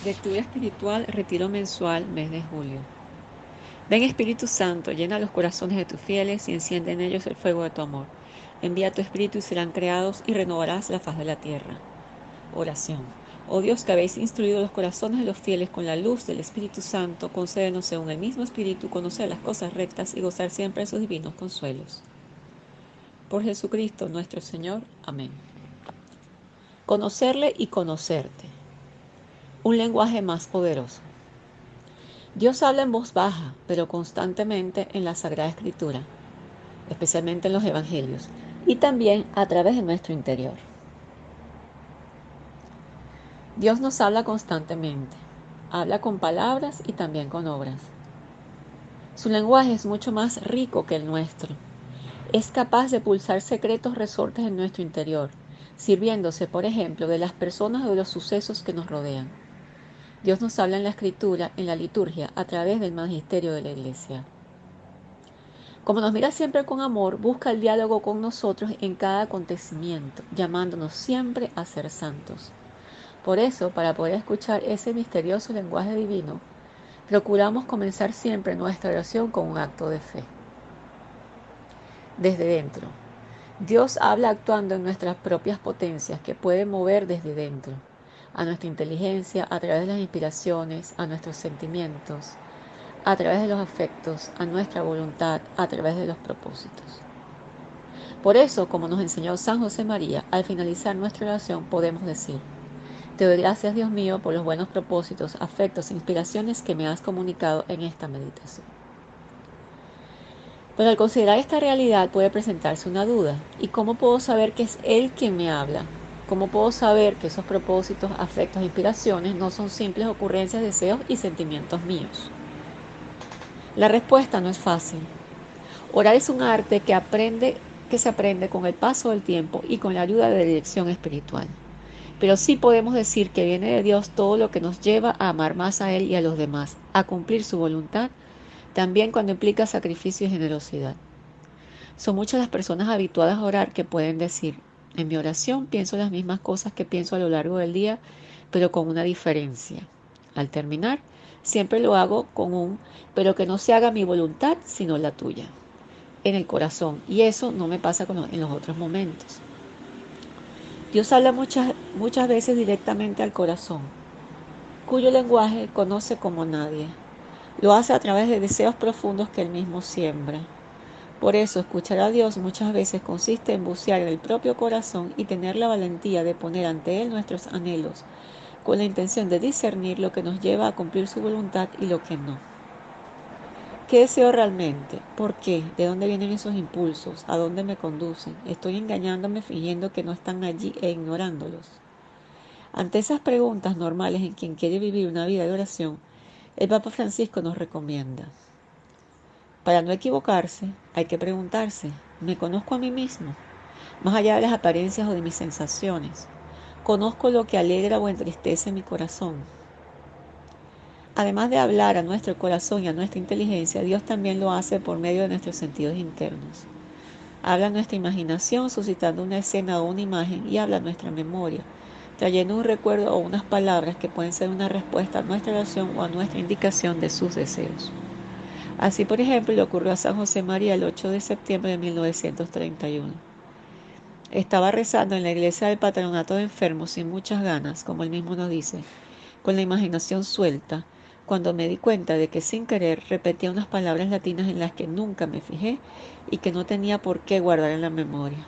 Lectura espiritual, retiro mensual, mes de julio. Ven Espíritu Santo, llena los corazones de tus fieles y enciende en ellos el fuego de tu amor. Envía tu Espíritu y serán creados y renovarás la faz de la tierra. Oración. Oh Dios, que habéis instruido los corazones de los fieles con la luz del Espíritu Santo, concédenos según el mismo Espíritu conocer las cosas rectas y gozar siempre de sus divinos consuelos. Por Jesucristo nuestro Señor. Amén. Conocerle y conocerte. Un lenguaje más poderoso. Dios habla en voz baja, pero constantemente en la Sagrada Escritura, especialmente en los Evangelios, y también a través de nuestro interior. Dios nos habla constantemente, habla con palabras y también con obras. Su lenguaje es mucho más rico que el nuestro. Es capaz de pulsar secretos resortes en nuestro interior, sirviéndose, por ejemplo, de las personas o de los sucesos que nos rodean. Dios nos habla en la Escritura, en la liturgia, a través del magisterio de la Iglesia. Como nos mira siempre con amor, busca el diálogo con nosotros en cada acontecimiento, llamándonos siempre a ser santos. Por eso, para poder escuchar ese misterioso lenguaje divino, procuramos comenzar siempre nuestra oración con un acto de fe. Desde dentro. Dios habla actuando en nuestras propias potencias que puede mover desde dentro, a nuestra inteligencia, a través de las inspiraciones, a nuestros sentimientos, a través de los afectos, a nuestra voluntad, a través de los propósitos. Por eso, como nos enseñó San José María, al finalizar nuestra oración podemos decir: te doy gracias, Dios mío, por los buenos propósitos, afectos e inspiraciones que me has comunicado en esta meditación. Pero al considerar esta realidad puede presentarse una duda. ¿Y cómo puedo saber que es Él quien me habla? ¿Cómo puedo saber que esos propósitos, afectos e inspiraciones no son simples ocurrencias, deseos y sentimientos míos? La respuesta no es fácil. Orar es un arte que se aprende con el paso del tiempo y con la ayuda de la dirección espiritual. Pero sí podemos decir que viene de Dios todo lo que nos lleva a amar más a Él y a los demás, a cumplir su voluntad, también cuando implica sacrificio y generosidad. Son muchas las personas habituadas a orar que pueden decir: en mi oración pienso las mismas cosas que pienso a lo largo del día, pero con una diferencia. Al terminar, siempre lo hago con un: pero que no se haga mi voluntad, sino la tuya, en el corazón, y eso no me pasa en los otros momentos. Dios habla muchas veces directamente al corazón, cuyo lenguaje conoce como nadie. Lo hace a través de deseos profundos que Él mismo siembra. Por eso, escuchar a Dios muchas veces consiste en bucear en el propio corazón y tener la valentía de poner ante Él nuestros anhelos, con la intención de discernir lo que nos lleva a cumplir su voluntad y lo que no. ¿Qué deseo realmente? ¿Por qué? ¿De dónde vienen esos impulsos? ¿A dónde me conducen? ¿Estoy engañándome fingiendo que no están allí e ignorándolos? Ante esas preguntas normales en quien quiere vivir una vida de oración, el Papa Francisco nos recomienda: para no equivocarse, hay que preguntarse: ¿me conozco a mí mismo? Más allá de las apariencias o de mis sensaciones, ¿conozco lo que alegra o entristece mi corazón? Además de hablar a nuestro corazón y a nuestra inteligencia, Dios también lo hace por medio de nuestros sentidos internos. Habla a nuestra imaginación suscitando una escena o una imagen, y habla a nuestra memoria, trayendo un recuerdo o unas palabras que pueden ser una respuesta a nuestra oración o a nuestra indicación de sus deseos. Así, por ejemplo, le ocurrió a San José María el 8 de septiembre de 1931. Estaba rezando en la iglesia del Patronato de Enfermos sin muchas ganas, como él mismo nos dice, con la imaginación suelta, cuando me di cuenta de que sin querer repetía unas palabras latinas en las que nunca me fijé y que no tenía por qué guardar en la memoria.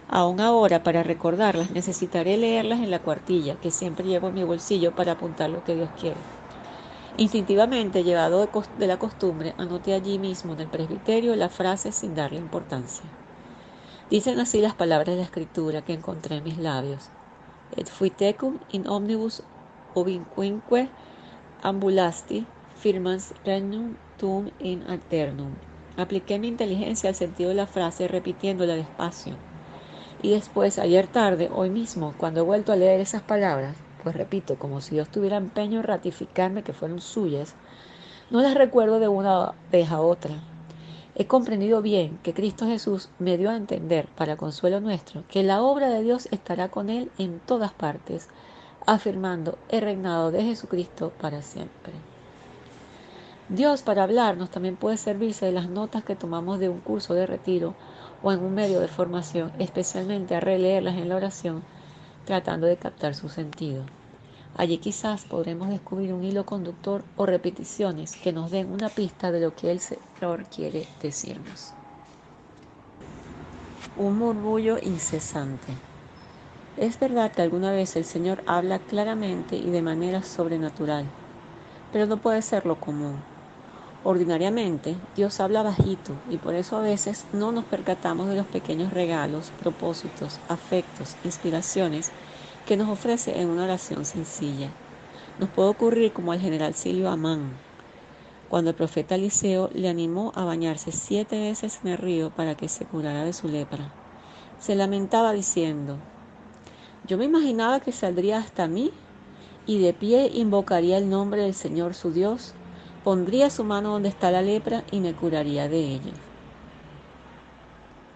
Aún ahora, para recordarlas, necesitaré leerlas en la cuartilla que siempre llevo en mi bolsillo para apuntar lo que Dios quiere. Instintivamente, llevado de la costumbre, anoté allí mismo en el presbiterio la frase sin darle importancia. Dicen así las palabras de la Escritura que encontré en mis labios: Et fuitecum in omnibus ubicunque ambulasti, firmans regnum tuum in alternum. Apliqué mi inteligencia al sentido de la frase repitiéndola despacio. Y después, ayer tarde, hoy mismo, cuando he vuelto a leer esas palabras, pues repito, como si Dios tuviera empeño en ratificarme que fueron suyas, no las recuerdo de una vez a otra. He comprendido bien que Cristo Jesús me dio a entender, para consuelo nuestro, que la obra de Dios estará con Él en todas partes, afirmando el reinado de Jesucristo para siempre. Dios, para hablarnos, también puede servirse de las notas que tomamos de un curso de retiro o en un medio de formación, especialmente a releerlas en la oración, tratando de captar su sentido. Allí quizás podremos descubrir un hilo conductor o repeticiones que nos den una pista de lo que el Señor quiere decirnos. Un murmullo incesante. Es verdad que alguna vez el Señor habla claramente y de manera sobrenatural, pero no puede ser lo común. Ordinariamente, Dios habla bajito y por eso a veces no nos percatamos de los pequeños regalos, propósitos, afectos, inspiraciones que nos ofrece en una oración sencilla. Nos puede ocurrir como al general Silvio Amán, cuando el profeta Eliseo le animó a bañarse 7 veces en el río para que se curara de su lepra. Se lamentaba diciendo: yo me imaginaba que saldría hasta mí y de pie invocaría el nombre del Señor su Dios, pondría su mano donde está la lepra y me curaría de ella.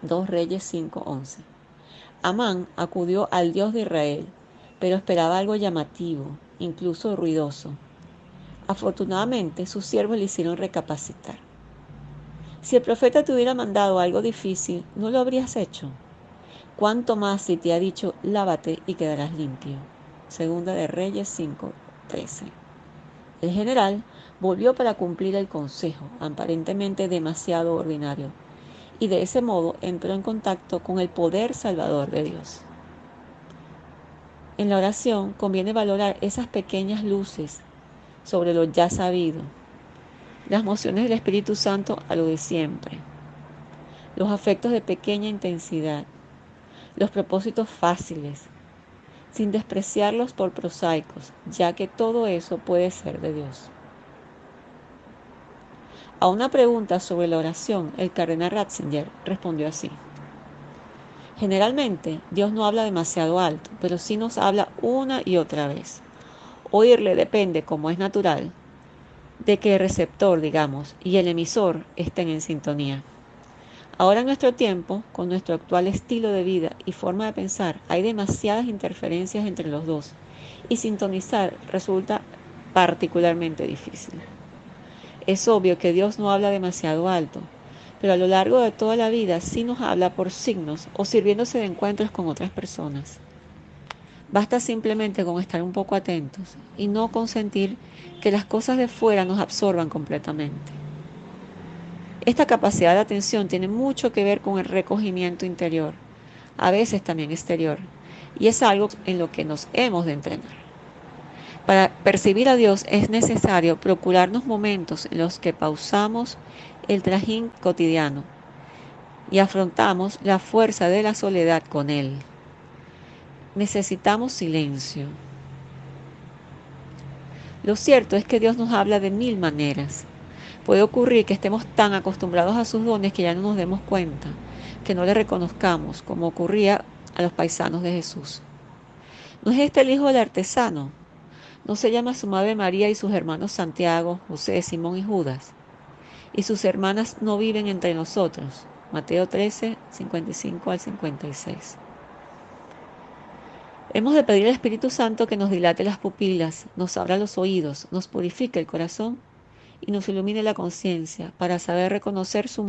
2 Reyes 5:11. Amán acudió al Dios de Israel, pero esperaba algo llamativo, incluso ruidoso. Afortunadamente, sus siervos le hicieron recapacitar. Si el profeta te hubiera mandado algo difícil, ¿no lo habrías hecho? ¿Cuánto más si te ha dicho, lávate y quedarás limpio? Segunda de Reyes 5:13. El general volvió para cumplir el consejo, aparentemente demasiado ordinario, y de ese modo entró en contacto con el poder salvador de Dios. En la oración conviene valorar esas pequeñas luces sobre lo ya sabido, las mociones del Espíritu Santo a lo de siempre, los afectos de pequeña intensidad, los propósitos fáciles, sin despreciarlos por prosaicos, ya que todo eso puede ser de Dios. A una pregunta sobre la oración, el cardenal Ratzinger respondió así: generalmente Dios no habla demasiado alto, pero sí nos habla una y otra vez. Oírle depende, como es natural, de que el receptor, digamos, y el emisor estén en sintonía. Ahora en nuestro tiempo, con nuestro actual estilo de vida y forma de pensar, hay demasiadas interferencias entre los dos y sintonizar resulta particularmente difícil. Es obvio que Dios no habla demasiado alto, pero a lo largo de toda la vida sí nos habla por signos o sirviéndose de encuentros con otras personas. Basta simplemente con estar un poco atentos y no consentir que las cosas de fuera nos absorban completamente. Esta capacidad de atención tiene mucho que ver con el recogimiento interior, a veces también exterior, y es algo en lo que nos hemos de entrenar. Para percibir a Dios es necesario procurarnos momentos en los que pausamos el trajín cotidiano y afrontamos la fuerza de la soledad con Él. Necesitamos silencio. Lo cierto es que Dios nos habla de 1000 maneras. Puede ocurrir que estemos tan acostumbrados a sus dones que ya no nos demos cuenta, que no le reconozcamos, como ocurría a los paisanos de Jesús. ¿No es este el hijo del artesano? ¿No se llama su madre María y sus hermanos Santiago, José, Simón y Judas? ¿Y sus hermanas no viven entre nosotros? Mateo 13, 55 al 56. Hemos de pedir al Espíritu Santo que nos dilate las pupilas, nos abra los oídos, nos purifique el corazón y nos ilumine la conciencia para saber reconocer su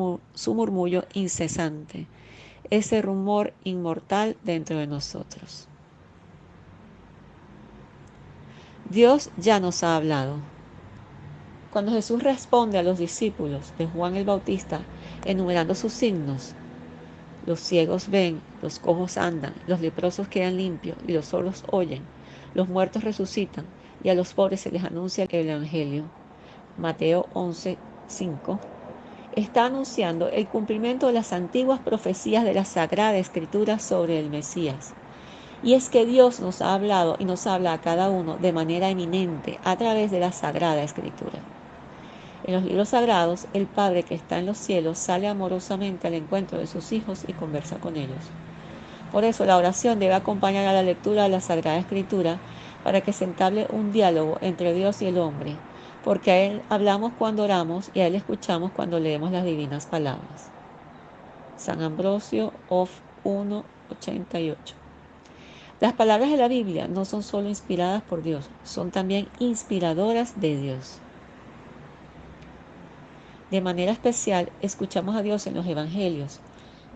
murmullo incesante, ese rumor inmortal dentro de nosotros. Dios ya nos ha hablado. Cuando Jesús responde a los discípulos de Juan el Bautista, enumerando sus signos: los ciegos ven, los cojos andan, los leprosos quedan limpios y los sordos oyen, los muertos resucitan y a los pobres se les anuncia el Evangelio. Mateo 11:5. Está anunciando el cumplimiento de las antiguas profecías de la Sagrada Escritura sobre el Mesías. Y es que Dios nos ha hablado y nos habla a cada uno de manera eminente a través de la Sagrada Escritura. En los libros sagrados, el Padre que está en los cielos sale amorosamente al encuentro de sus hijos y conversa con ellos. Por eso la oración debe acompañar a la lectura de la Sagrada Escritura para que se entable un diálogo entre Dios y el hombre, porque a Él hablamos cuando oramos y a Él escuchamos cuando leemos las divinas palabras. San Ambrosio of 1:88. Las palabras de la Biblia no son solo inspiradas por Dios, son también inspiradoras de Dios. De manera especial, escuchamos a Dios en los Evangelios,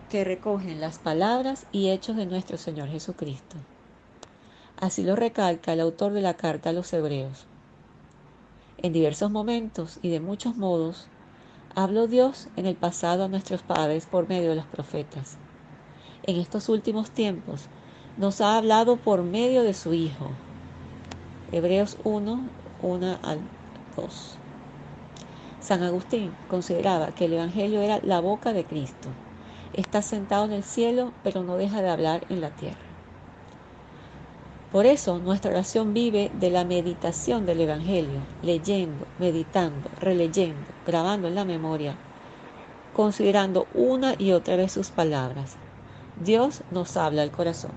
que recogen las palabras y hechos de nuestro Señor Jesucristo. Así lo recalca el autor de la carta a los Hebreos. En diversos momentos y de muchos modos, habló Dios en el pasado a nuestros padres por medio de los profetas. En estos últimos tiempos, nos ha hablado por medio de su Hijo. Hebreos 1, 1 al 2. San Agustín consideraba que el Evangelio era la boca de Cristo. Está sentado en el cielo, pero no deja de hablar en la tierra. Por eso nuestra oración vive de la meditación del Evangelio, leyendo, meditando, releyendo, grabando en la memoria, considerando una y otra vez sus palabras. Dios nos habla al corazón.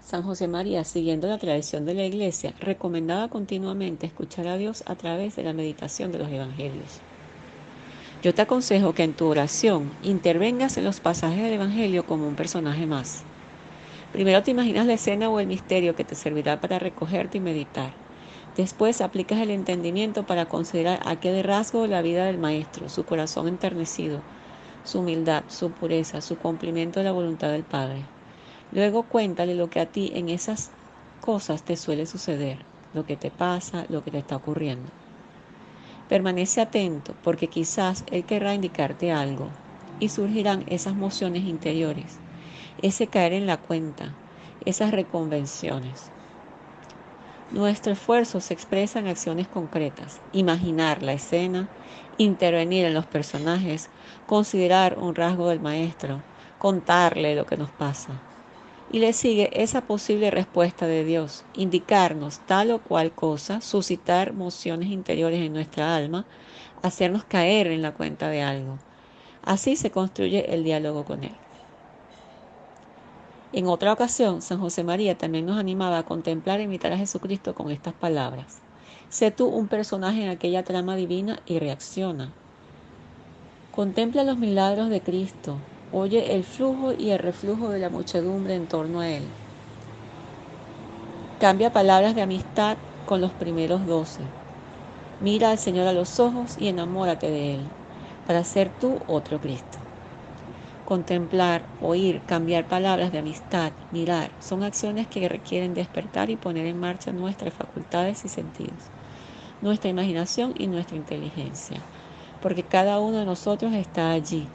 San José María, siguiendo la tradición de la Iglesia, recomendaba continuamente escuchar a Dios a través de la meditación de los Evangelios. Yo te aconsejo que en tu oración intervengas en los pasajes del Evangelio como un personaje más. Primero te imaginas la escena o el misterio que te servirá para recogerte y meditar. Después aplicas el entendimiento para considerar a qué rasgo la vida del Maestro, su corazón enternecido, su humildad, su pureza, su cumplimiento de la voluntad del Padre. Luego cuéntale lo que a ti en esas cosas te suele suceder, lo que te pasa, lo que te está ocurriendo. Permanece atento porque quizás Él querrá indicarte algo y surgirán esas mociones interiores, ese caer en la cuenta, esas reconvenciones. Nuestro esfuerzo se expresa en acciones concretas, imaginar la escena, intervenir en los personajes, considerar un rasgo del maestro, contarle lo que nos pasa. Y le sigue esa posible respuesta de Dios, indicarnos tal o cual cosa, suscitar mociones interiores en nuestra alma, hacernos caer en la cuenta de algo. Así se construye el diálogo con Él. En otra ocasión, San José María también nos animaba a contemplar e imitar a Jesucristo con estas palabras. Sé tú un personaje en aquella trama divina y reacciona. Contempla los milagros de Cristo. Oye el flujo y el reflujo de la muchedumbre en torno a Él. Cambia palabras de amistad con los primeros 12. Mira al Señor a los ojos y enamórate de Él, para ser tú otro Cristo. Contemplar, oír, cambiar palabras de amistad, mirar, son acciones que requieren despertar y poner en marcha nuestras facultades y sentidos, nuestra imaginación y nuestra inteligencia, porque cada uno de nosotros está allí,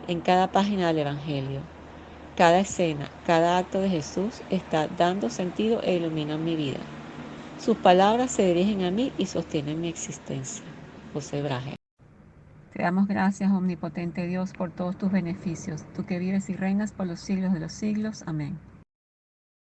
en cada página del Evangelio. Cada escena, cada acto de Jesús está dando sentido e iluminan mi vida. Sus palabras se dirigen a mí y sostienen mi existencia. José Brahe. Te damos gracias, omnipotente Dios, por todos tus beneficios, tú que vives y reinas por los siglos de los siglos. Amén.